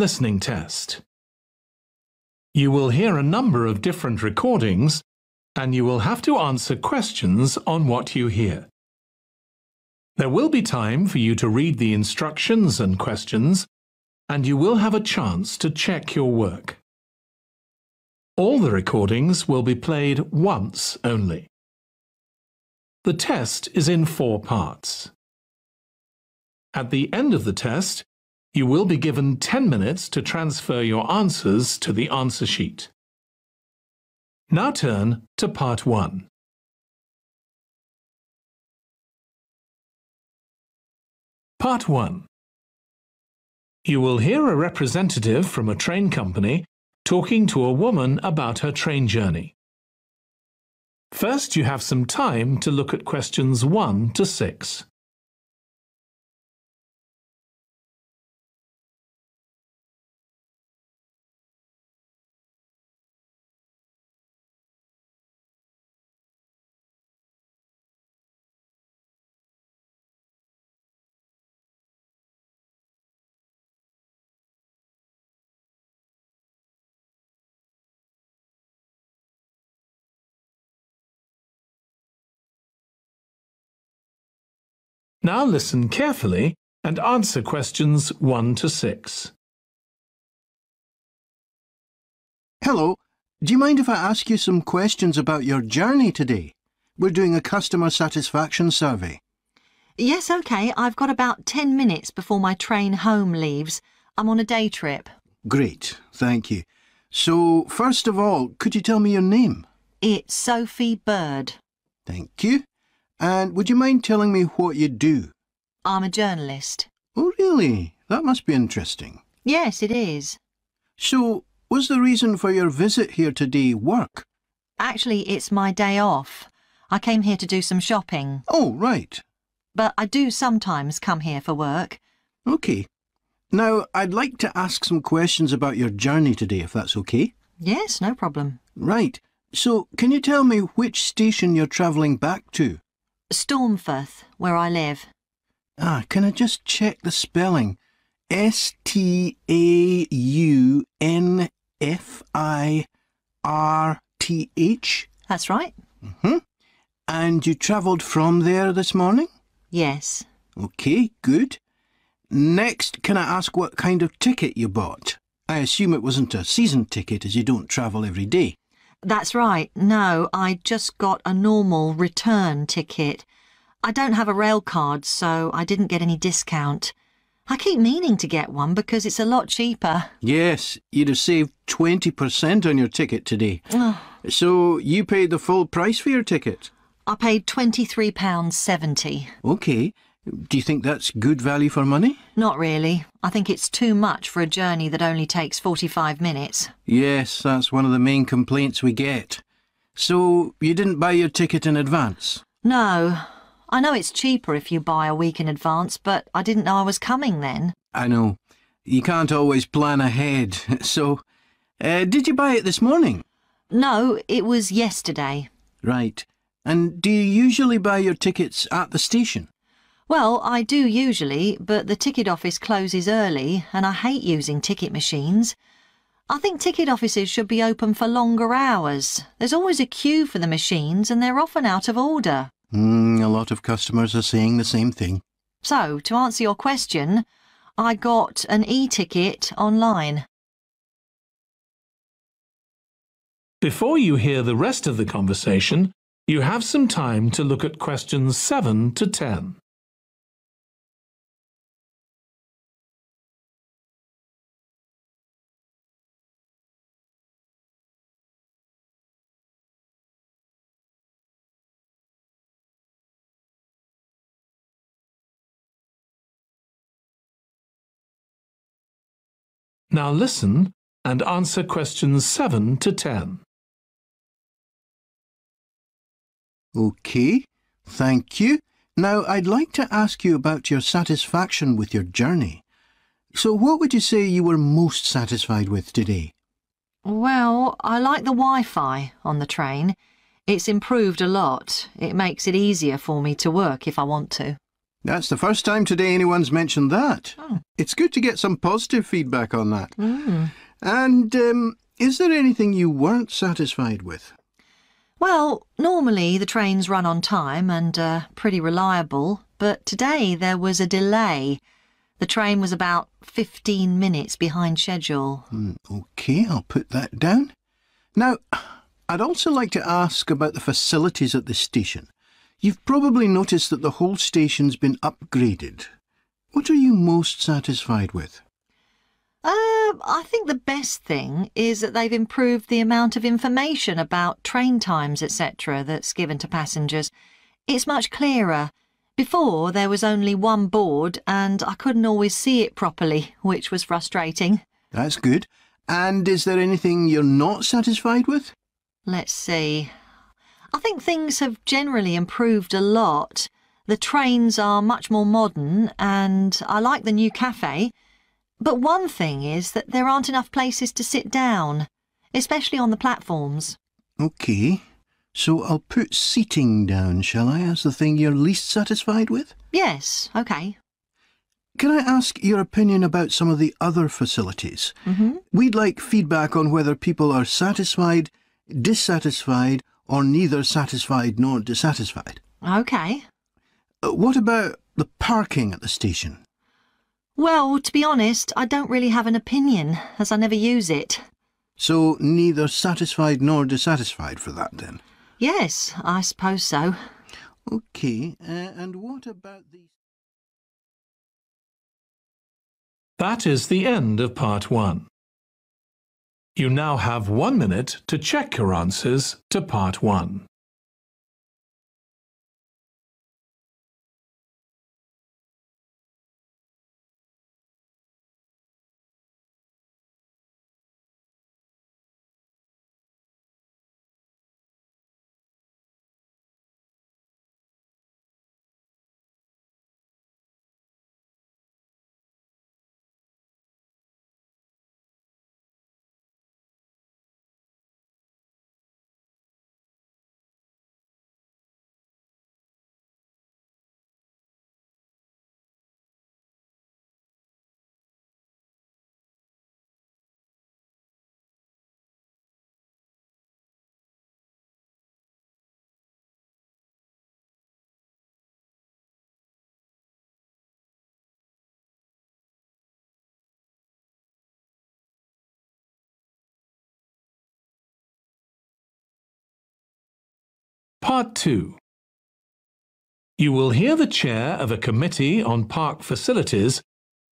listening test. You will hear a number of different recordings and you will have to answer questions on what you hear. There will be time for you to read the instructions and questions, and you will have a chance to check your work. All the recordings will be played once only. The test is in 4 parts. At the end of the test, you will be given 10 minutes to transfer your answers to the answer sheet. Now turn to Part 1. Part 1. You will hear a representative from a train company talking to a woman about her train journey. First, you have some time to look at questions 1 to 6. Now listen carefully and answer questions 1 to 6. Hello, do you mind if I ask you some questions about your journey today? We're doing a customer satisfaction survey. Yes, OK. I've got about 10 minutes before my train home leaves. I'm on a day trip. Great, thank you. So, first of all, could you tell me your name? It's Sophie Bird. Thank you. And would you mind telling me what you do? I'm a journalist. Oh, really? That must be interesting. Yes, it is. So, was the reason for your visit here today work? Actually, it's my day off. I came here to do some shopping. Oh, right. But I do sometimes come here for work. OK. Now, I'd like to ask some questions about your journey today, if that's OK. Yes, no problem. Right. So, can you tell me which station you're travelling back to? Stormforth, where I live. Can I just check the spelling? Staunfirth? That's right. And you travelled from there this morning? Yes. OK, good. Next, can I ask what kind of ticket you bought? I assume it wasn't a season ticket as you don't travel every day. That's right. No, I just got a normal return ticket. I don't have a rail card, so I didn't get any discount. I keep meaning to get one because it's a lot cheaper. Yes, you'd have saved 20% on your ticket today. So you paid the full price for your ticket? I paid £23.70. OK. Do you think that's good value for money? Not really. I think it's too much for a journey that only takes 45 minutes. Yes, that's one of the main complaints we get. So you didn't buy your ticket in advance? No. I know it's cheaper if you buy a week in advance, but I didn't know I was coming then. I know. You can't always plan ahead. So, did you buy it this morning? No, it was yesterday. Right. And do you usually buy your tickets at the station? Well, I do usually, but the ticket office closes early and I hate using ticket machines. I think ticket offices should be open for longer hours. There's always a queue for the machines and they're often out of order. A lot of customers are saying the same thing. So, to answer your question, I got an e-ticket online. Before you hear the rest of the conversation, you have some time to look at questions 7 to 10. Now listen and answer questions 7 to 10. OK, thank you. Now I'd like to ask you about your satisfaction with your journey. So what would you say you were most satisfied with today? Well, I like the Wi-Fi on the train. It's improved a lot. It makes it easier for me to work if I want to. That's the first time today anyone's mentioned that. Oh. It's good to get some positive feedback on that. Mm. And is there anything you weren't satisfied with? Well, normally the trains run on time and are pretty reliable, but today there was a delay. The train was about 15 minutes behind schedule. OK, I'll put that down. Now, I'd also like to ask about the facilities at the station. You've probably noticed that the whole station's been upgraded. What are you most satisfied with? I think the best thing is that they've improved the amount of information about train times, etc. that's given to passengers. It's much clearer. Before, there was only one board and I couldn't always see it properly, which was frustrating. That's good. And is there anything you're not satisfied with? Let's see. I think things have generally improved a lot. The trains are much more modern and I like the new cafe. But one thing is that there aren't enough places to sit down, especially on the platforms. OK, so I'll put seating down, shall I, as the thing you're least satisfied with? Yes, OK. Can I ask your opinion about some of the other facilities? We'd like feedback on whether people are satisfied, dissatisfied, or neither satisfied nor dissatisfied. OK. What about the parking at the station? Well, to be honest, I don't really have an opinion, as I never use it. So neither satisfied nor dissatisfied for that, then? Yes, I suppose so. OK, and what about the... That is the end of part 1. You now have 1 minute to check your answers to part 1. Part 2. You will hear the chair of a committee on park facilities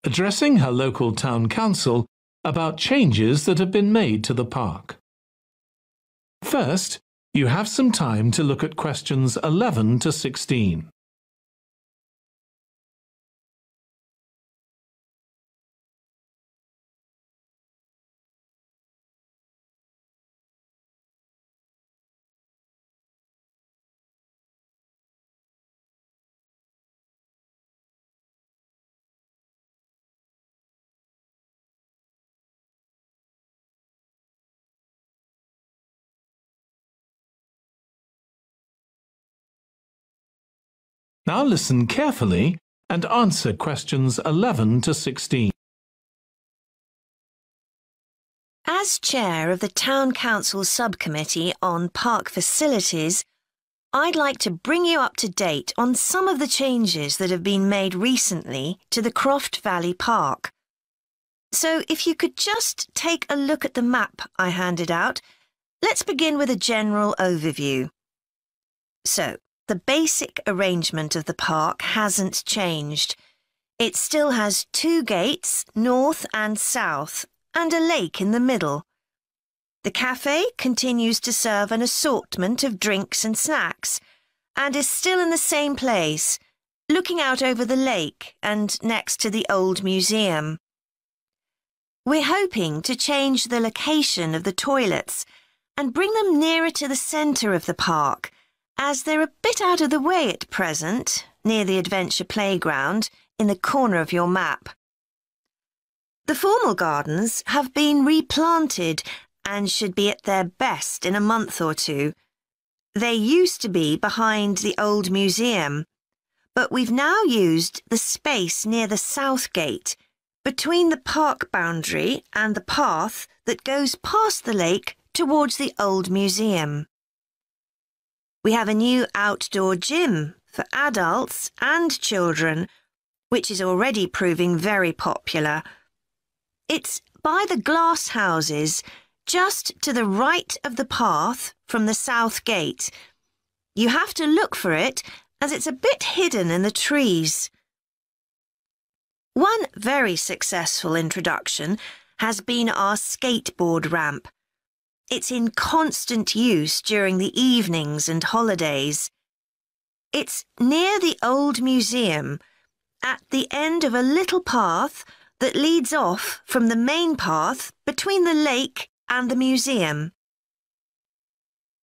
addressing her local town council about changes that have been made to the park. First, you have some time to look at questions 11 to 16. Now listen carefully and answer questions 11 to 16. As chair of the Town Council Subcommittee on Park Facilities, I'd like to bring you up to date on some of the changes that have been made recently to the Croft Valley Park. So if you could just take a look at the map I handed out, let's begin with a general overview. So, the basic arrangement of the park hasn't changed. It still has 2 gates, north and south, and a lake in the middle. The cafe continues to serve an assortment of drinks and snacks, and is still in the same place, looking out over the lake and next to the old museum. We're hoping to change the location of the toilets and bring them nearer to the centre of the park, as they're a bit out of the way at present, near the adventure playground, in the corner of your map. The formal gardens have been replanted and should be at their best in a month or 2. They used to be behind the old museum, but we've now used the space near the south gate between the park boundary and the path that goes past the lake towards the old museum. We have a new outdoor gym for adults and children, which is already proving very popular. It's by the glass houses, just to the right of the path from the south gate. You have to look for it as it's a bit hidden in the trees. One very successful introduction has been our skateboard ramp. It's in constant use during the evenings and holidays. It's near the old museum, at the end of a little path that leads off from the main path between the lake and the museum.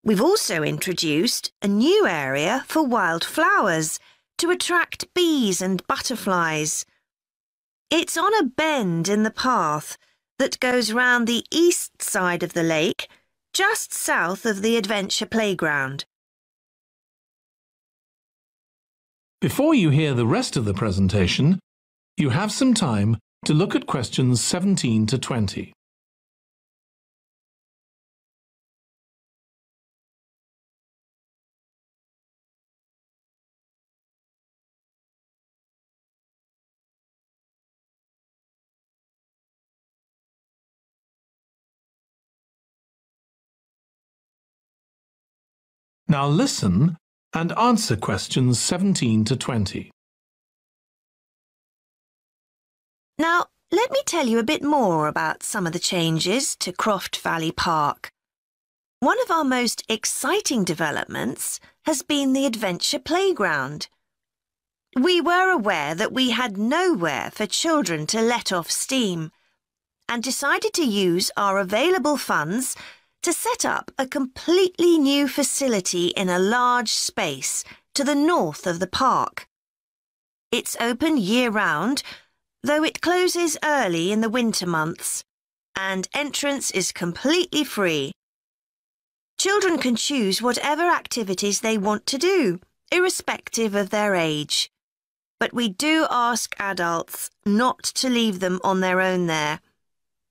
We've also introduced a new area for wildflowers to attract bees and butterflies. It's on a bend in the path that goes round the east side of the lake, just south of the adventure playground. Before you hear the rest of the presentation, you have some time to look at questions 17 to 20. Now listen and answer questions 17 to 20. Now, let me tell you a bit more about some of the changes to Croft Valley Park. One of our most exciting developments has been the adventure playground. We were aware that we had nowhere for children to let off steam and decided to use our available funds to set up a completely new facility in a large space to the north of the park. It's open year-round, though it closes early in the winter months, and entrance is completely free. Children can choose whatever activities they want to do, irrespective of their age. But we do ask adults not to leave them on their own there.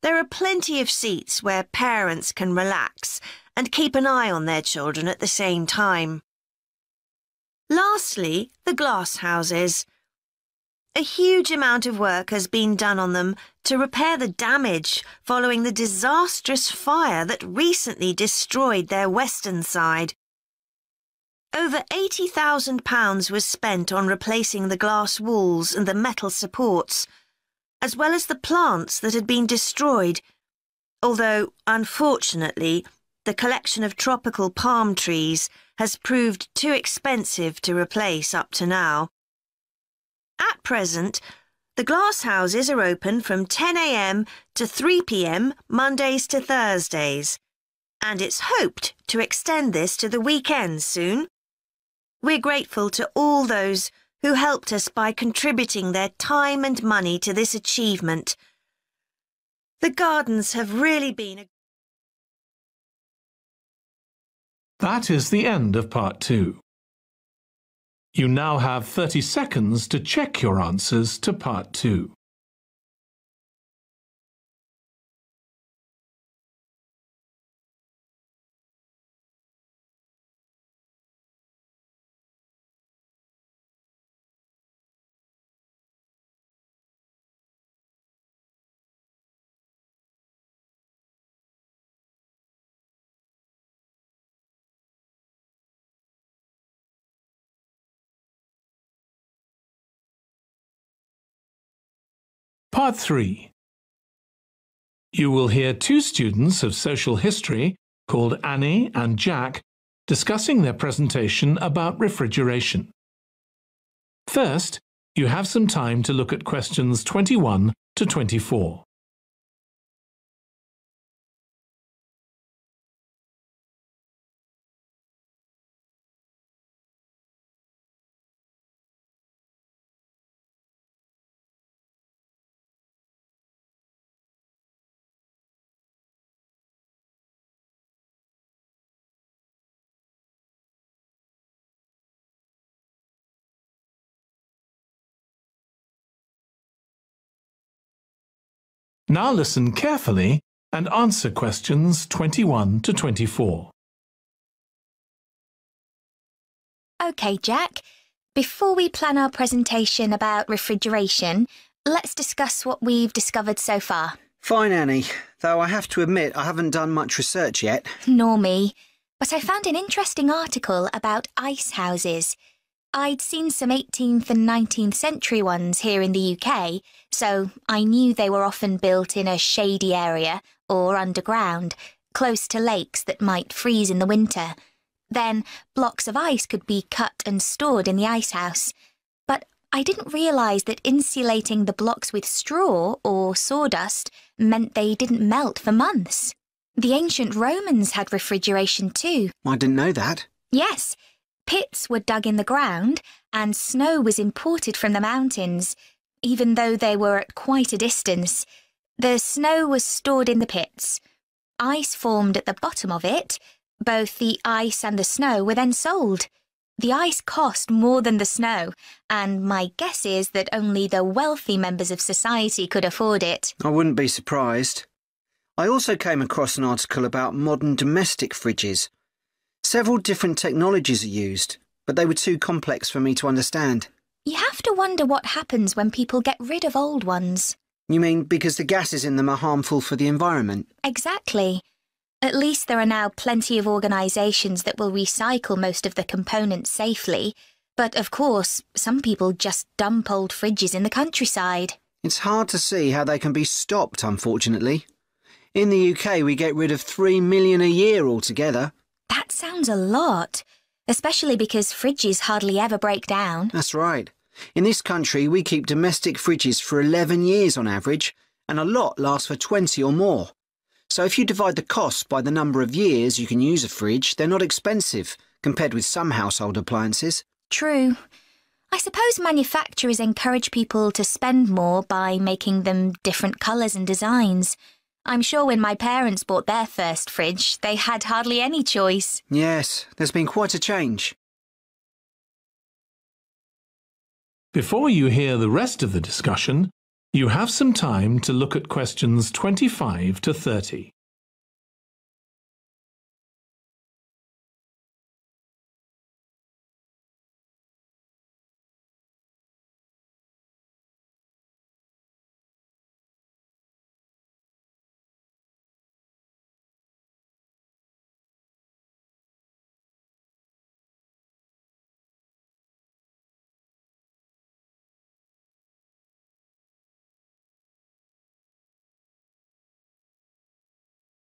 There are plenty of seats where parents can relax and keep an eye on their children at the same time. Lastly, the glass houses. A huge amount of work has been done on them to repair the damage following the disastrous fire that recently destroyed their western side. Over £80,000 was spent on replacing the glass walls and the metal supports, as well as the plants that had been destroyed, although, unfortunately, the collection of tropical palm trees has proved too expensive to replace up to now. At present, the glass houses are open from 10 a.m. to 3 p.m. Mondays to Thursdays, and it's hoped to extend this to the weekends soon. We're grateful to all those who helped us by contributing their time and money to this achievement. The gardens have really been That is the end of part 2. You now have 30 seconds to check your answers to part 2. Part 3. You will hear two students of social history called Annie and Jack discussing their presentation about refrigeration. First, you have some time to look at questions 21 to 24. Now listen carefully and answer questions 21 to 24. OK, Jack. Before we plan our presentation about refrigeration, let's discuss what we've discovered so far. Fine, Annie, though I have to admit I haven't done much research yet. Nor me. But I found an interesting article about ice houses. I'd seen some 18th and 19th century ones here in the UK, so I knew they were often built in a shady area or underground, close to lakes that might freeze in the winter. Then blocks of ice could be cut and stored in the ice house. But I didn't realise that insulating the blocks with straw or sawdust meant they didn't melt for months. The ancient Romans had refrigeration too. I didn't know that. Yes. Pits were dug in the ground and snow was imported from the mountains, even though they were at quite a distance. The snow was stored in the pits. Ice formed at the bottom of it. Both the ice and the snow were then sold. The ice cost more than the snow, and my guess is that only the wealthy members of society could afford it. I wouldn't be surprised. I also came across an article about modern domestic fridges. Several different technologies are used, but they were too complex for me to understand. You have to wonder what happens when people get rid of old ones. You mean because the gases in them are harmful for the environment? Exactly. At least there are now plenty of organisations that will recycle most of the components safely. But of course, some people just dump old fridges in the countryside. It's hard to see how they can be stopped, unfortunately. In the UK, we get rid of 3 million a year altogether. That sounds a lot, especially because fridges hardly ever break down. That's right. In this country, we keep domestic fridges for 11 years on average, and a lot lasts for 20 or more. So if you divide the cost by the number of years you can use a fridge, they're not expensive, compared with some household appliances. True. I suppose manufacturers encourage people to spend more by making them different colours and designs. I'm sure when my parents bought their first fridge, they had hardly any choice. Yes, there's been quite a change. Before you hear the rest of the discussion, you have some time to look at questions 25 to 30.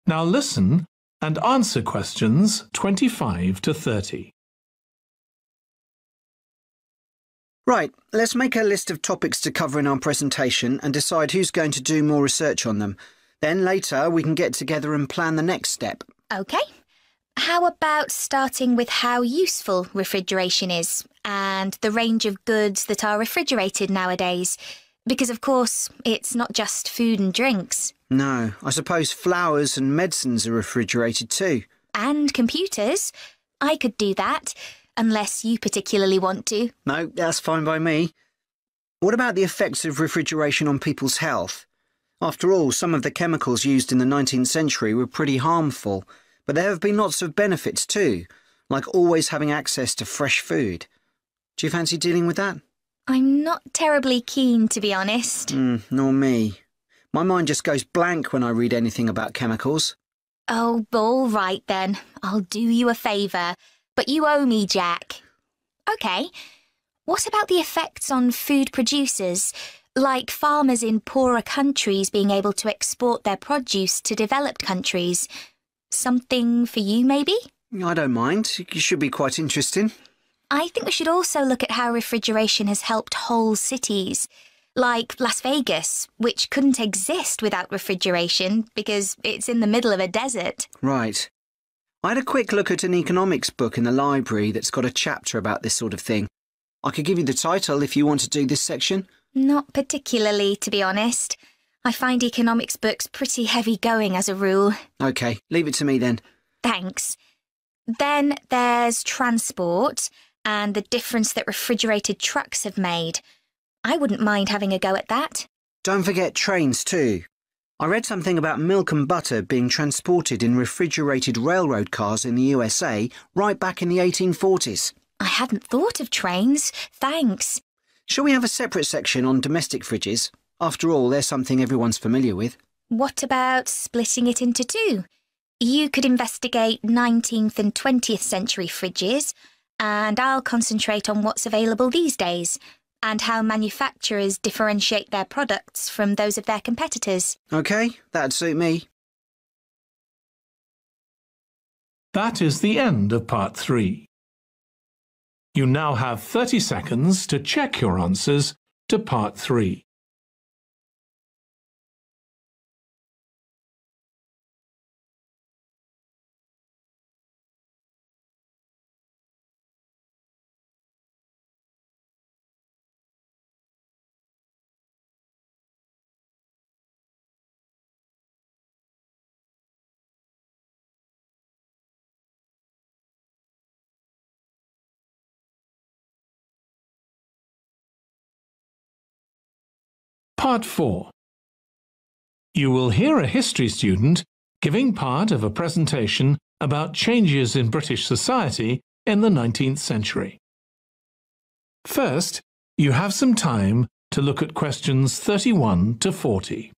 Now listen and answer questions 25 to 30. Right, let's make a list of topics to cover in our presentation and decide who's going to do more research on them. Then later we can get together and plan the next step. OK. How about starting with how useful refrigeration is and the range of goods that are refrigerated nowadays? Because, of course, it's not just food and drinks. No, I suppose flowers and medicines are refrigerated too. And computers. I could do that, unless you particularly want to. No, that's fine by me. What about the effects of refrigeration on people's health? After all, some of the chemicals used in the 19th century were pretty harmful, but there have been lots of benefits too, like always having access to fresh food. Do you fancy dealing with that? I'm not terribly keen, to be honest. Nor me. My mind just goes blank when I read anything about chemicals. Oh, all right then. I'll do you a favour. But you owe me, Jack. OK. What about the effects on food producers, like farmers in poorer countries being able to export their produce to developed countries? Something for you, maybe? I don't mind. It should be quite interesting. I think we should also look at how refrigeration has helped whole cities, like Las Vegas, which couldn't exist without refrigeration because it's in the middle of a desert. Right. I had a quick look at an economics book in the library that's got a chapter about this sort of thing. I could give you the title if you want to do this section. Not particularly, to be honest. I find economics books pretty heavy going as a rule. OK, leave it to me then. Thanks. Then there's transport and the difference that refrigerated trucks have made. I wouldn't mind having a go at that. Don't forget trains too. I read something about milk and butter being transported in refrigerated railroad cars in the USA right back in the 1840s. I hadn't thought of trains. Thanks. Shall we have a separate section on domestic fridges? After all, they're something everyone's familiar with. What about splitting it into two? You could investigate 19th and 20th century fridges, and I'll concentrate on what's available these days, and how manufacturers differentiate their products from those of their competitors. OK, that'd suit me. That is the end of part 3. You now have 30 seconds to check your answers to part 3. Part 4. You will hear a history student giving part of a presentation about changes in British society in the 19th century. First, you have some time to look at questions 31 to 40.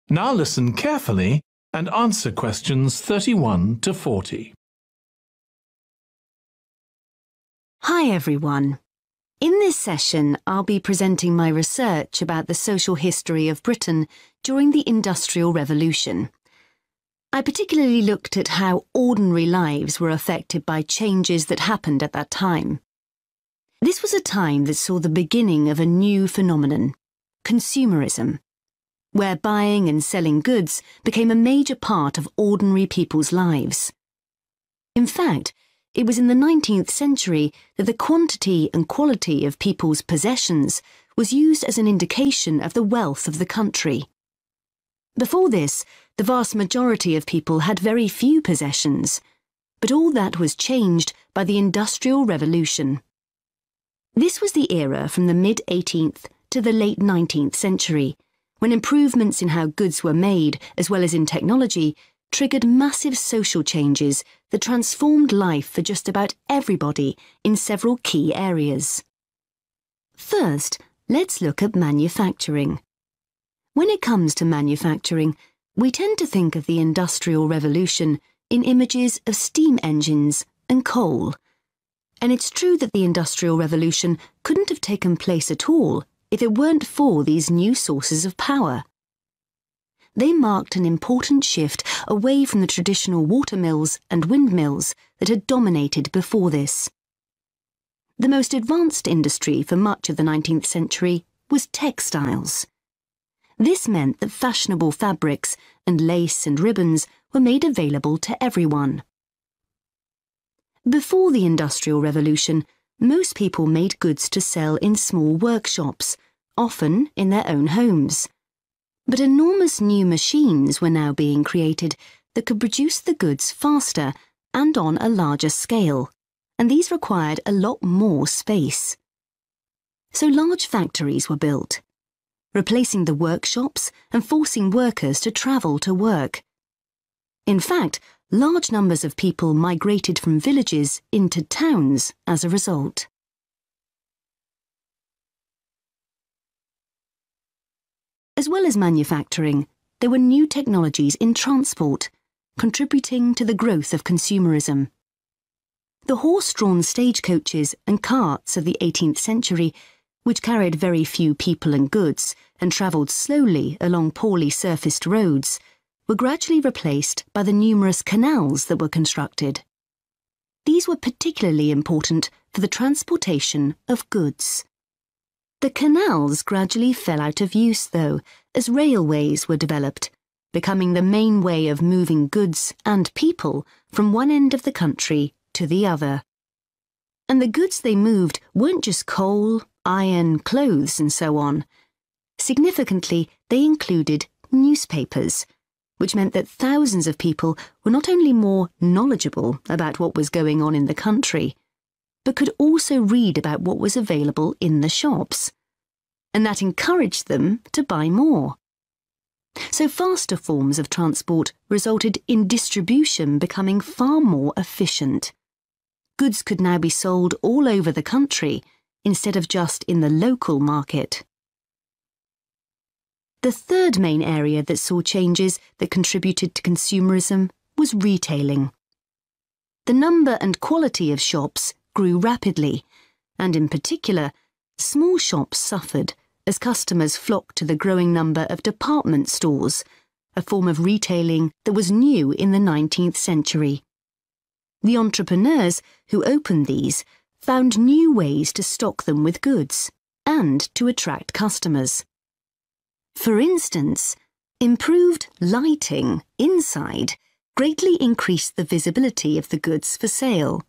Now listen carefully and answer questions 31 to 40. Hi everyone. In this session, I'll be presenting my research about the social history of Britain during the Industrial Revolution. I particularly looked at how ordinary lives were affected by changes that happened at that time. This was a time that saw the beginning of a new phenomenon, consumerism, where buying and selling goods became a major part of ordinary people's lives. In fact, it was in the 19th century that the quantity and quality of people's possessions was used as an indication of the wealth of the country. Before this, the vast majority of people had very few possessions, but all that was changed by the Industrial Revolution. This was the era from the mid-18th to the late 19th century, when improvements in how goods were made, as well as in technology, triggered massive social changes that transformed life for just about everybody in several key areas. First, let's look at manufacturing. When it comes to manufacturing, we tend to think of the Industrial Revolution in images of steam engines and coal. And it's true that the Industrial Revolution couldn't have taken place at all if it weren't for these new sources of power. They marked an important shift away from the traditional watermills and windmills that had dominated before this. The most advanced industry for much of the 19th century was textiles. This meant that fashionable fabrics and lace and ribbons were made available to everyone. Before the Industrial Revolution, most people made goods to sell in small workshops, often in their own homes. But enormous new machines were now being created that could produce the goods faster and on a larger scale, and these required a lot more space. So large factories were built, replacing the workshops and forcing workers to travel to work. In fact, large numbers of people migrated from villages into towns as a result. As well as manufacturing, there were new technologies in transport, contributing to the growth of consumerism. The horse-drawn stagecoaches and carts of the 18th century which carried very few people and goods and travelled slowly along poorly surfaced roads, were gradually replaced by the numerous canals that were constructed. These were particularly important for the transportation of goods. The canals gradually fell out of use, though, as railways were developed, becoming the main way of moving goods and people from one end of the country to the other. And the goods they moved weren't just coal, iron, clothes, and so on. Significantly, they included newspapers, which meant that thousands of people were not only more knowledgeable about what was going on in the country, but could also read about what was available in the shops. And that encouraged them to buy more. So faster forms of transport resulted in distribution becoming far more efficient. Goods could now be sold all over the country instead of just in the local market. The third main area that saw changes that contributed to consumerism was retailing. The number and quality of shops grew rapidly, and in particular, small shops suffered as customers flocked to the growing number of department stores, a form of retailing that was new in the 19th century. The entrepreneurs who opened these found new ways to stock them with goods and to attract customers. For instance, improved lighting inside greatly increased the visibility of the goods for sale.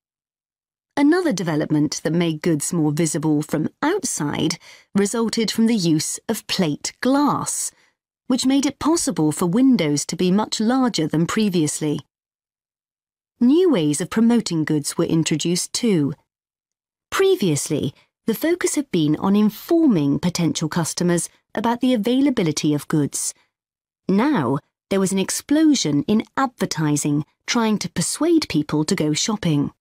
Another development that made goods more visible from outside resulted from the use of plate glass, which made it possible for windows to be much larger than previously. New ways of promoting goods were introduced too. Previously, the focus had been on informing potential customers about the availability of goods. Now, there was an explosion in advertising trying to persuade people to go shopping.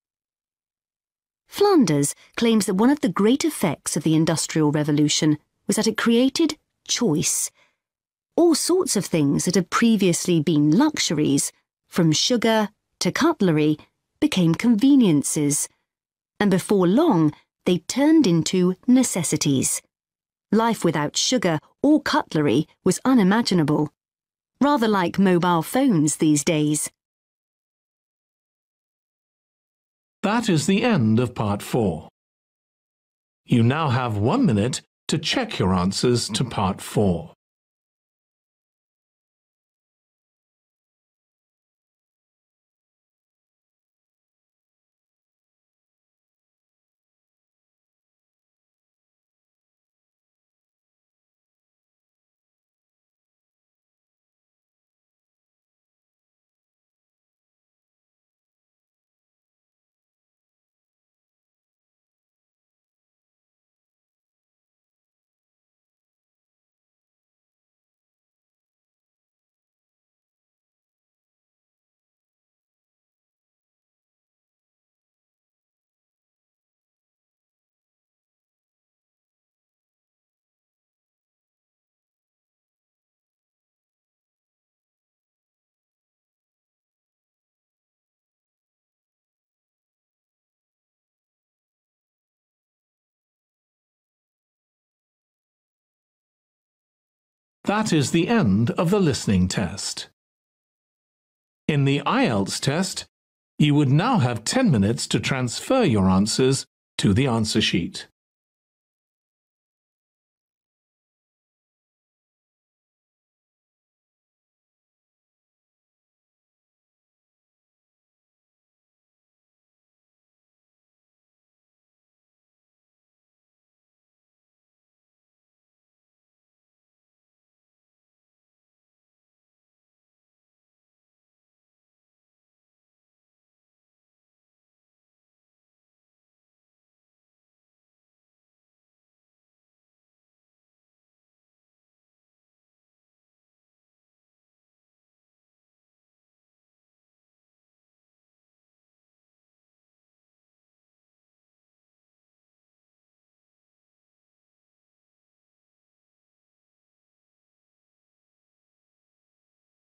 Flanders claims that one of the great effects of the Industrial Revolution was that it created choice. All sorts of things that had previously been luxuries, from sugar to cutlery, became conveniences, and before long they turned into necessities. Life without sugar or cutlery was unimaginable, rather like mobile phones these days. That is the end of part 4. You now have 1 minute to check your answers to part 4. That is the end of the listening test. In the IELTS test, you would now have 10 minutes to transfer your answers to the answer sheet.